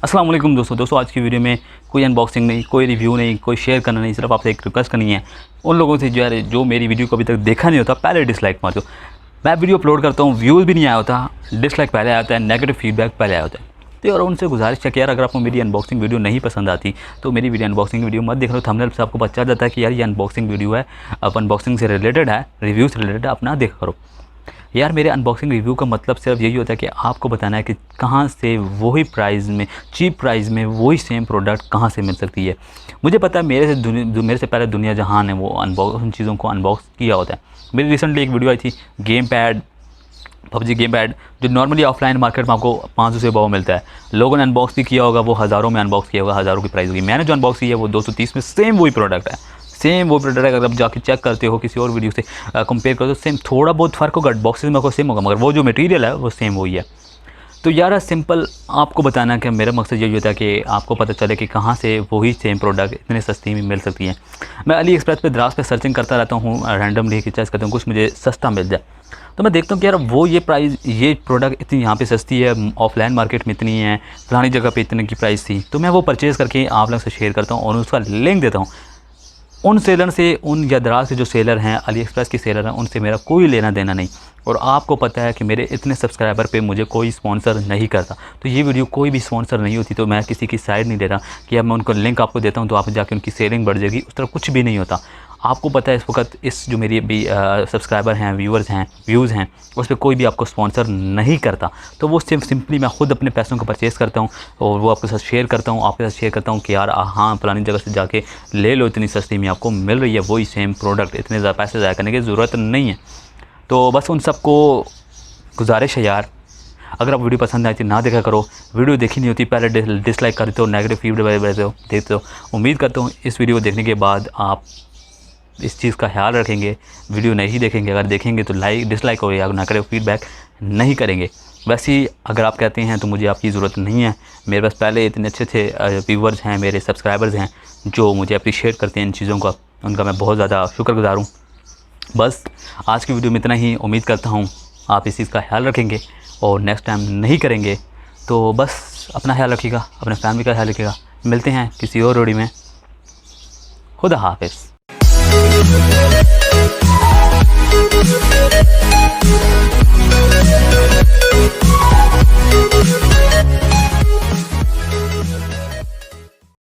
अस्सलाम वालेकुम दोस्तों आज की वीडियो में कोई अनबॉक्सिंग नहीं, कोई रिव्यू नहीं, कोई शेयर करना नहीं, सिर्फ आपसे एक रिक्वेस्ट करनी है उन लोगों से जो मेरी वीडियो को अभी तक देखा नहीं होता, पहले डिसलाइक मार दो। मैं वीडियो अपलोड करता हूँ, व्यूज़ भी नहीं आया होता, डिसलाइक पहले आता है, नेगेटिव फीडबैक पहले आया होता है। तो और उनसे गुजारिश है कि यार अगर आपको मेरी अनबॉक्सिंग वीडियो नहीं पसंद आती तो मेरी वीडियो अनबॉक्सिंग वीडियो मत देख लो। थंबनेल से आपको पता चल जाता है कि यार ये अनबॉक्सिंग वीडियो है, अब अनबॉक्सिंग से रिलेटेड है, रिव्यू से रिलेटेड है, अपना देख करो। यार मेरे अनबॉक्सिंग रिव्यू का मतलब सिर्फ यही होता है कि आपको बताना है कि कहाँ से वही प्राइस में, चीप प्राइस में वही सेम प्रोडक्ट कहाँ से मिल सकती है। मुझे पता है मेरे से पहले दुनिया जहान है वो उन चीज़ों को अनबॉक्स किया होता है। मेरी रिसेंटली एक वीडियो आई थी game pad, PUBG game pad, जो नॉर्मली ऑफलाइन मार्केट में आपको 500 से अबव मिलता है। लोगों ने अनबॉक्स भी किया होगा, वो हज़ारों में अनबॉक्स किया होगा, हज़ारों की प्राइस होगी। मैंने जो अनबॉक्स किया है वो 230 में, सेम वही प्रोडक्ट है, सेम वो प्रोडक्ट है। अगर आप जाके चेक करते हो किसी और वीडियो से कंपेयर करो तो सेम, थोड़ा बहुत फ़र्क होगा, बॉक्सेस में आपको सेम होगा, मगर वो जो मटेरियल है वो सेम वही है। तो यार सिंपल आपको बताना कि मेरा मकसद यही होता है कि आपको पता चले कि कहाँ से वही सेम प्रोडक्ट इतने सस्ती में मिल सकती है। मैं अली एक्सप्रेस पे दराज पे सर्चिंग करता रहता हूँ, रैंडमली की चॉइस करता हूँ, कुछ मुझे सस्ता मिल जाए तो मैं देखता हूँ कि यार वो ये प्राइस, ये प्रोडक्ट इतनी यहाँ पे सस्ती है, ऑफलाइन मार्केट में इतनी है, फलानी जगह पे इतने की प्राइस थी। तो मैं वो परचेज़ करके आप लोग से शेयर करता हूँ और उसका लिंक देता हूँ। उन सेलर से, उन या दराज के जो सेलर हैं, अली एक्सप्रेस के सेलर हैं, उनसे मेरा कोई लेना देना नहीं। और आपको पता है कि मेरे इतने सब्सक्राइबर पे मुझे कोई स्पॉन्सर नहीं करता, तो ये वीडियो कोई भी स्पॉन्सर नहीं होती। तो मैं किसी की साइड नहीं दे रहा कि अब मैं उनको लिंक आपको देता हूँ तो आप जाके उनकी सेलिंग बढ़ जाएगी, उस तरह कुछ भी नहीं होता। आपको पता है इस वक्त इस जो मेरी अभी सब्सक्राइबर हैं, व्यूअर्स हैं, व्यूज़ हैं, उस पर कोई भी आपको स्पॉन्सर नहीं करता। तो वो सिंपली मैं खुद अपने पैसों को परचेज़ करता हूँ और वो आपके साथ शेयर करता हूँ, आपके साथ शेयर करता हूँ कि यार हाँ फलानी जगह से जाके ले लो, इतनी सस्ती में आपको मिल रही है वही सेम प्रोडक्ट, इतने ज़्यादा पैसे ज़ाया करने की ज़रूरत नहीं है। तो बस उन सबको गुजारिश है यार, अगर आप वीडियो पसंद आई तो ना देखा करो। वीडियो देखी नहीं होती पहले डिसलाइक करते हो, नेगेटिव फीडबैक देते हो। उम्मीद करता हूँ इस वीडियो को देखने के बाद आप इस चीज़ का ख्याल रखेंगे, वीडियो नहीं देखेंगे, अगर देखेंगे तो डिसलाइक हो या नेगेटिव फीडबैक नहीं करेंगे। वैसे ही अगर आप कहते हैं तो मुझे आपकी ज़रूरत नहीं है, मेरे पास पहले इतने अच्छे व्यूवर्स हैं, मेरे सब्सक्राइबर्स हैं जो मुझे अप्रिशिएट करते हैं इन चीज़ों का, उनका मैं बहुत ज़्यादा शुक्रगुज़ार हूँ। बस आज की वीडियो में इतना ही, उम्मीद करता हूँ आप इस चीज़ का ख्याल रखेंगे और नेक्स्ट टाइम नहीं करेंगे। तो बस अपना ख्याल रखिएगा, अपने फैमिली का ख्याल रखिएगा। मिलते हैं किसी और वीडियो में। खुदा हाफिज़। We'll be right back.